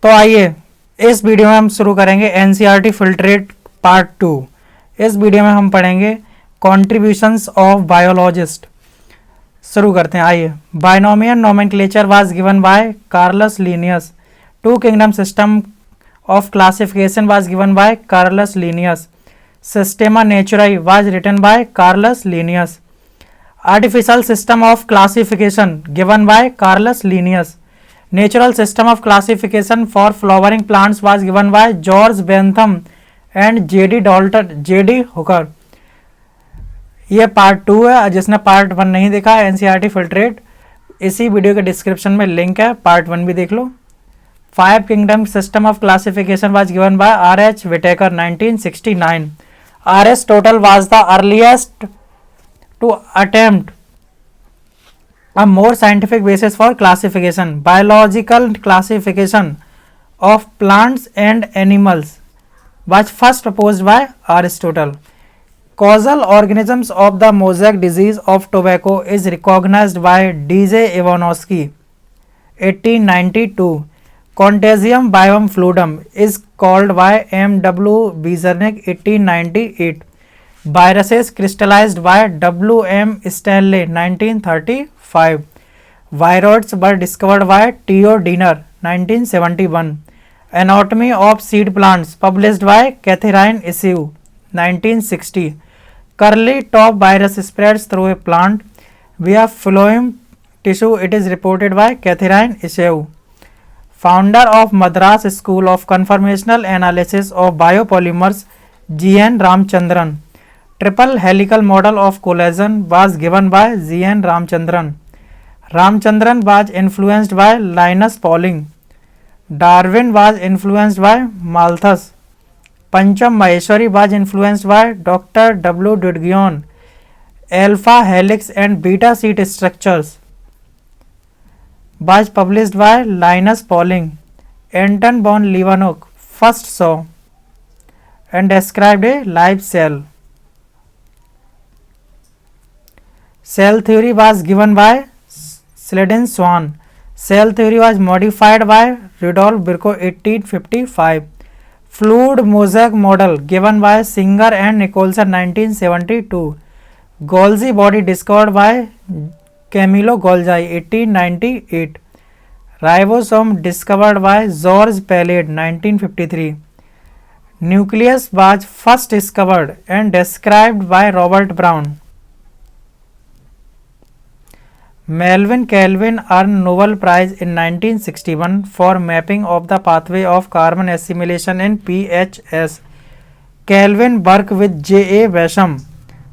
तो आइए इस वीडियो में हम शुरू करेंगे एनसीईआरटी फिल्ट्रेट पार्ट 2। इस वीडियो में हम पढ़ेंगे कॉन्ट्रीब्यूशंस ऑफ बायोलॉजिस्ट। शुरू करते हैं, आइए। Binomial nomenclature was given by Carolus Linnaeus. Two kingdom system of classification was given by Carolus Linnaeus. Systema Naturae was written by Carolus Linnaeus. Artificial system of classification given by Carolus Linnaeus. Natural system of classification for flowering plants was given by George Bentham and J.D. Hooker। ये part 2 है। जिसने part 1 नहीं देखा NCERT filtrate, इसी video के description में link है, part 1 भी देख लो। 5 kingdom system of classification was given bye R.H. Whittaker 1969। Aristotle was the earliest to attempt a more scientific basis for classification. Biological classification of plants and animals was first proposed by Aristotle. Causal organisms of the mosaic disease of tobacco is recognized by D.J. Ivanovsky 1892. Contagium biome fluidum is called by M.W. Beijerinck 1898. Viruses crystallized by W.M. Stanley 1935. Viroids were discovered by Theo Diener 1971. Anatomy of seed plants published by Catherine Issue 1960. Curly top virus spreads through a plant via phloem tissue. It is reported by Catherine Issue. Founder of Madras School of Conformational Analysis of Biopolymers G.N. Ramchandran. Triple helical model of collagen was given by G.N. Ramchandran. Ramchandran was influenced by Linus Pauling. Darwin was influenced by Malthus. Pancham Maheshwari was influenced by Dr. W. Dudgeon. Alpha helix and beta sheet structures was published by Linus Pauling. Anton von Leeuwenhoek first saw and described a live cell. Cell theory was given by Sheldon Swan. Cell theory was modified by Rudolf Virchow 1855. Fluid mosaic model given by Singer and Nicholson 1972. Golgi body discovered by Camillo Golgi 1898. Ribosome discovered by George Palade 1953. Nucleus was first discovered and described by Robert Brown. Melvin Kelvin earned Nobel Prize in 1961 for mapping of the pathway of carbon assimilation in PHS. Kelvin worked with J.A. Basham.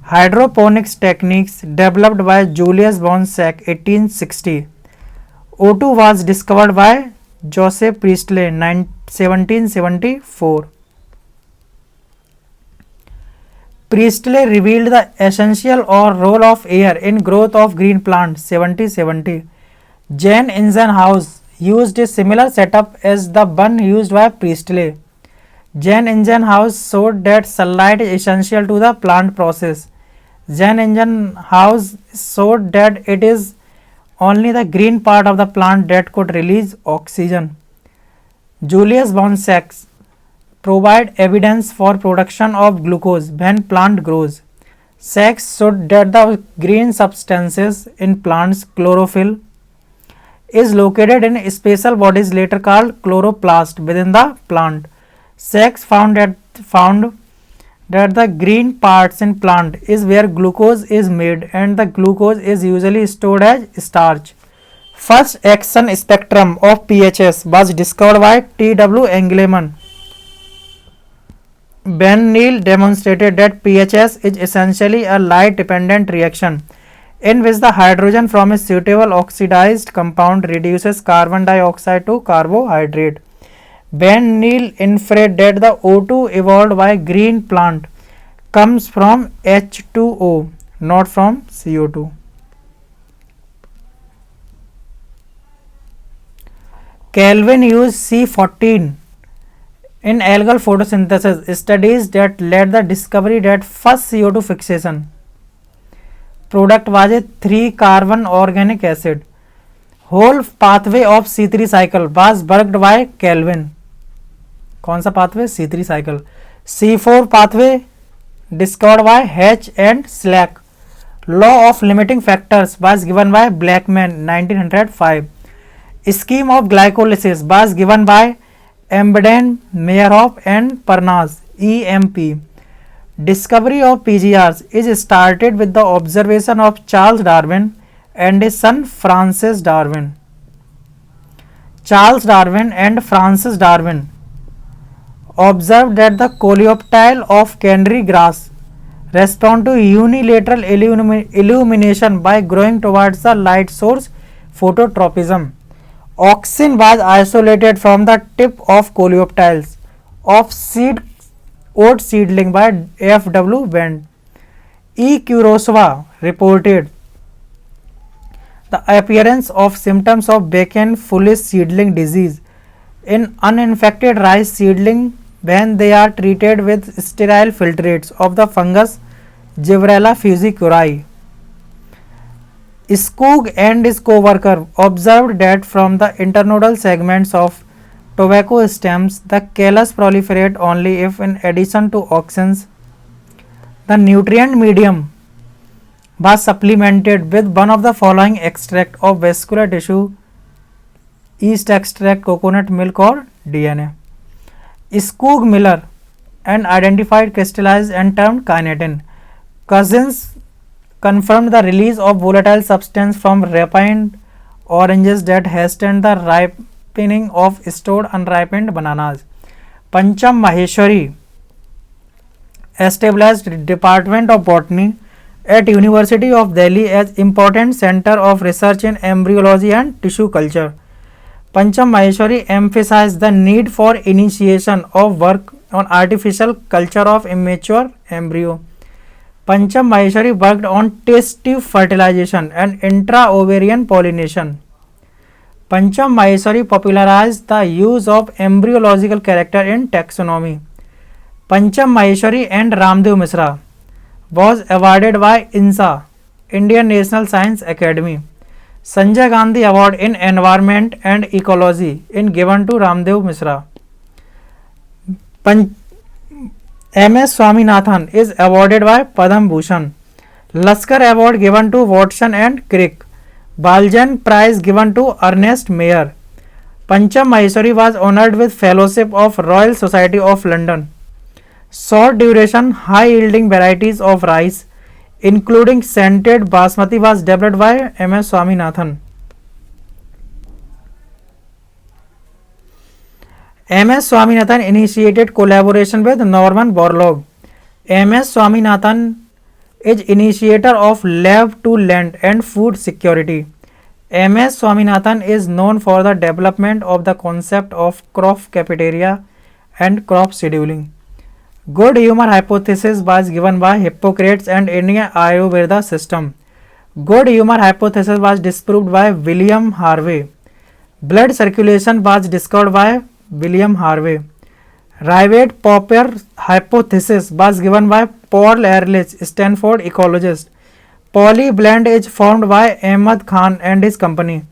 Hydroponics techniques developed by Julius von Sack 1860. O2 was discovered by Joseph Priestley 1774. Priestley revealed the essential or role of air in growth of green plants 1770. Jane Ingenhousz used a similar setup as the one used by Priestley. Jane Ingenhousz showed that sunlight is essential to the plant process. Jane Ingenhousz showed that it is only the green part of the plant that could release oxygen. Julius von Sack provide evidence for production of glucose when plant grows. Sachs showed that the green substances in plants chlorophyll is located in special bodies later called chloroplast within the plant. Sachs found that the green parts in plant is where glucose is made and the glucose is usually stored as starch. First action spectrum of PHS was discovered by T.W. Engelmann. Ben Neal demonstrated that PHS is essentially a light dependent reaction in which the hydrogen from a suitable oxidized compound reduces carbon dioxide to carbohydrate. Ben Neal inferred that the O2 evolved by green plant comes from H2O, not from CO2. Kelvin used C14 in algal photosynthesis studies that led the discovery that first CO2 fixation product was a 3-carbon organic acid whole pathway of C3 cycle was worked by Calvin. कौन सा pathway? C3 cycle. C4 pathway discovered by Hatch and Slack. Law of limiting factors was given by Blackman 1905। Scheme of glycolysis was given by Embden, Meyerhof and Parnas EMP। Discovery of PGRs is started with the observation of Charles Darwin and his son Francis Darwin. Charles Darwin and Francis Darwin observed that the coleoptile of canary grass respond to unilateral illumination by growing towards the light source, phototropism. Auxin was isolated from the tip of coleoptiles of oat seedling by F.W. Wendt. E. Kurosawa reported the appearance of symptoms of Bacon foolish seedling disease in uninfected rice seedling when they are treated with sterile filtrates of the fungus Gibrella fusiculae. Skoog and his co-worker observed that from the internodal segments of tobacco stems, the callus proliferate only if, in addition to auxins, the nutrient medium was supplemented with one of the following extract of vascular tissue: yeast extract, coconut milk, or DNA. Skoog Miller and identified, crystallized, and termed kinetin. Cousins confirmed the release of volatile substance from ripened oranges that hastened the ripening of stored unripened bananas. Pancham Maheshwari established Department of Botany at University of Delhi as important center of research in embryology and tissue culture. Pancham Maheshwari emphasized the need for initiation of work on artificial culture of immature embryo. Pancham Maheshwari worked on test tube fertilization and intra-ovarian pollination. Pancham Maheshwari popularized the use of embryological character in taxonomy. Pancham Maheshwari and Ramdev Misra was awarded by INSA, Indian National Science Academy. Sanjay Gandhi Award in Environment and Ecology in given to Ramdev Misra. M.S. Swaminathan is awarded by Padam Bhushan. Laskar Award given to Watson and Crick. Baljan Prize given to Ernest Mayr. Pancham Maheshwari was honored with Fellowship of Royal Society of London. Short duration, high yielding varieties of rice, including scented basmati, was developed by M.S. Swaminathan. M.S. Swaminathan initiated collaboration with Norman Borlaug. M.S. Swaminathan is initiator of Lab to Land and Food Security. M.S. Swaminathan is known for the development of the concept of crop cafeteria and crop scheduling. Good humor hypothesis was given by Hippocrates and Indian Ayurveda system. Good humor hypothesis was disproved by William Harvey. Blood circulation was discovered by William Harvey. Rivet Popper hypothesis was given by Paul Ehrlich, Stanford ecologist. Poly blend is formed by Ahmad Khan and his company.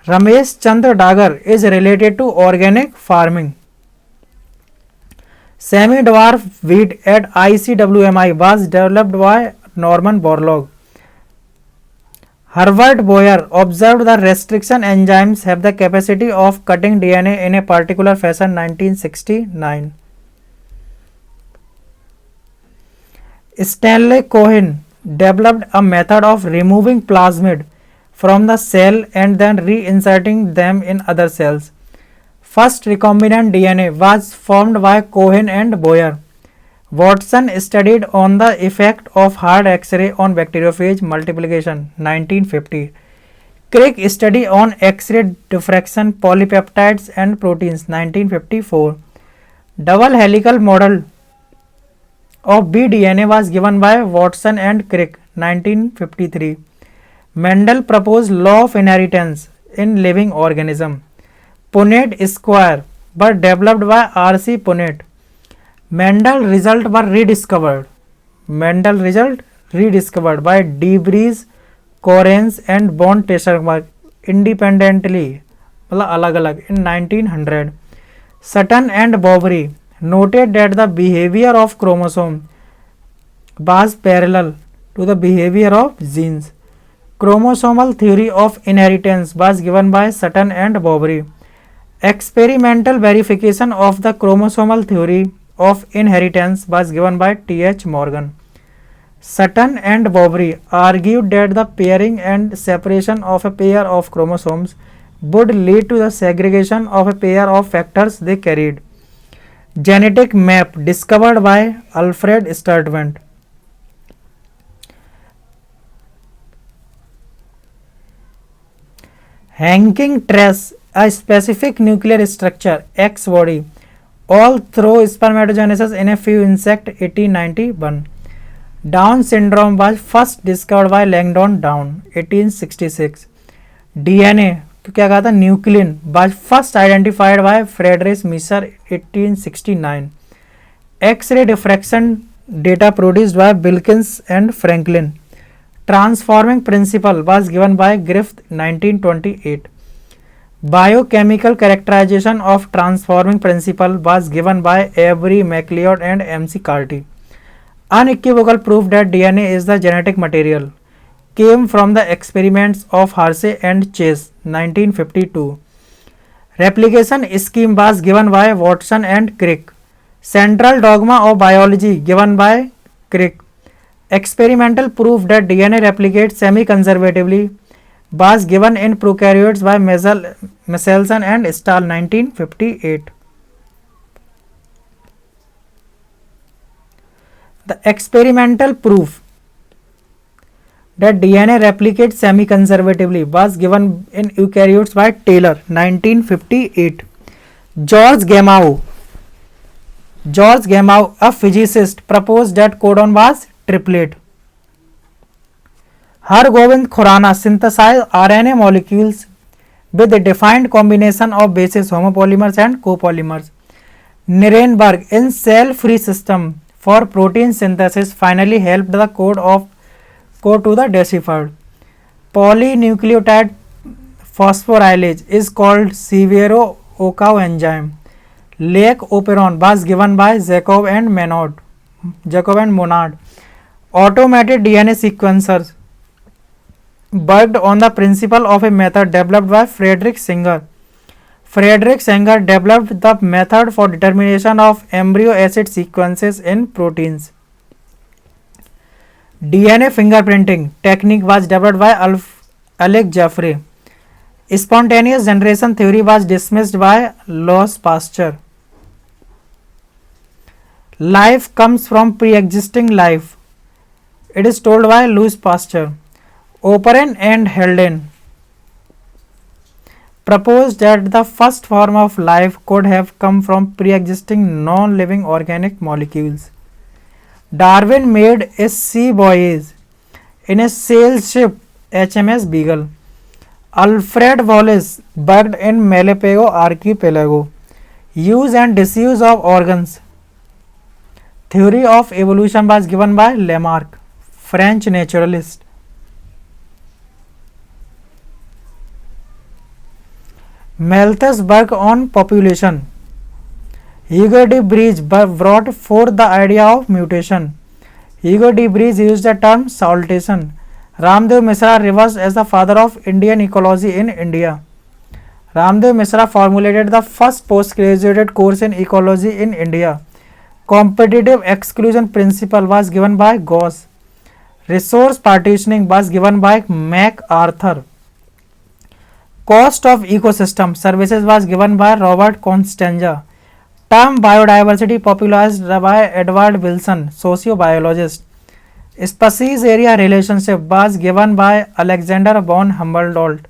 Ramesh Chandra Dagar is related to organic farming. Semi-dwarf wheat at ICWMI was developed by Norman Borlaug. Herbert Boyer observed the restriction enzymes have the capacity of cutting DNA in a particular fashion 1969. Stanley Cohen developed a method of removing plasmid from the cell and then reinserting them in other cells. First recombinant DNA was formed by Cohen and Boyer. Watson studied on the effect of hard X-ray on bacteriophage multiplication 1950. Crick study on X-ray diffraction, polypeptides and proteins 1954. Double helical model of bDNA was given by Watson and Crick 1953. Mendel proposed law of inheritance in living organism. Punnett square were developed by R.C. Punnett. Mendel result were rediscovered. Mendel result rediscovered by Debris, Correns and Von Teschenberg independently, मतलब अलग अलग, in 1900. Sutton and Boveri noted that the behavior of chromosome was parallel to the behavior of genes. Chromosomal theory of inheritance was given by Sutton and Boveri. Experimental verification of the chromosomal theory of inheritance was given by T.H. Morgan. Sutton and Boveri argued that the pairing and separation of a pair of chromosomes would lead to the segregation of a pair of factors they carried. Genetic map discovered by Alfred Sturtevant. Hanging trace, a specific nuclear structure, X body, all through spermatogenesis in a few insects, 1891. Down syndrome was first discovered by Langdon Down, 1866. DNA तो क्या कहा था, nucleon was first identified by Friedrich Miescher, 1869. X-ray diffraction data produced by Wilkins and Franklin. Transforming principle was given by Griffith, 1928. Biochemical characterization of transforming principle was given by Avery, MacLeod and M.C. Carty. Unequivocal proof that DNA is the genetic material came from the experiments of Hershey and Chase, 1952. Replication scheme was given by Watson and Crick. Central dogma of biology given by Crick. Experimental proof that DNA replicates semi-conservatively was given in prokaryotes by Michelson and Stahl, 1958. The experimental proof that DNA replicates semi-conservatively was given in eukaryotes by Taylor, 1958. George Gamow, a physicist, proposed that codon was triplet. Hargobind Khurana synthesized RNA molecules with a defined combination of bases, homopolymers and copolymers. Nirenberg, in cell-free system for protein synthesis, finally helped the code to the deciphered. Polynucleotide phosphorylase is called Severo-Ochoa enzyme. Lake operon was given by Jacob and Monod. Automated DNA sequencers worked on the principle of a method developed by Frederick Sanger. Frederick Sanger developed the method for determination of embryo acid sequences in proteins. DNA fingerprinting technique was developed by Alec Jeffrey. Spontaneous generation theory was dismissed by Louis Pasteur. Life comes from pre-existing life. It is told by Louis Pasteur. Oparin and Haldane proposed that the first form of life could have come from pre-existing non-living organic molecules. Darwin made a sea voyage in a sail ship, HMS Beagle. Alfred Wallace worked in Malapago archipelago. Use and disuse of organs. Theory of evolution was given by Lamarck, French naturalist. Malthus work on population. Hugo de Vries brought forth the idea of mutation. Hugo de Vries used the term saltation. Ramdev Misra reversed as the father of Indian ecology in India. Ramdev Misra formulated the first postgraduate course in ecology in India. Competitive exclusion principle was given by Gauss. Resource partitioning was given by MacArthur. Cost of ecosystem services was given by Robert Constanza. Term biodiversity popularized by Edward Wilson, sociobiologist. Species area relationship was given by Alexander von Humboldt.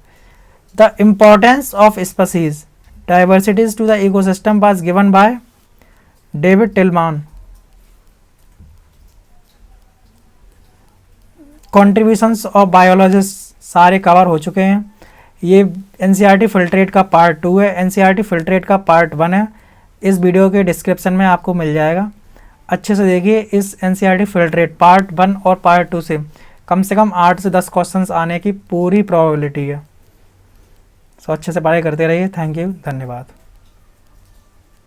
The importance of species diversities to the ecosystem was given by David Tillman. Contributions of biologists सारे cover हो चुके हैं. ये NCERT filtrate का part 2 है. NCERT filtrate का part 1 है. इस वीडियो के डिस्क्रिप्शन में आपको मिल जाएगा. अच्छे से देखिए. इस एनसीईआरटी फिल्ट्रेट पार्ट 1 और पार्ट 2 से कम 8 से 10 क्वेश्चंस आने की पूरी प्रोबेबिलिटी है. सो अच्छे से पढ़ाई करते रहिए। थैंक यू, धन्यवाद।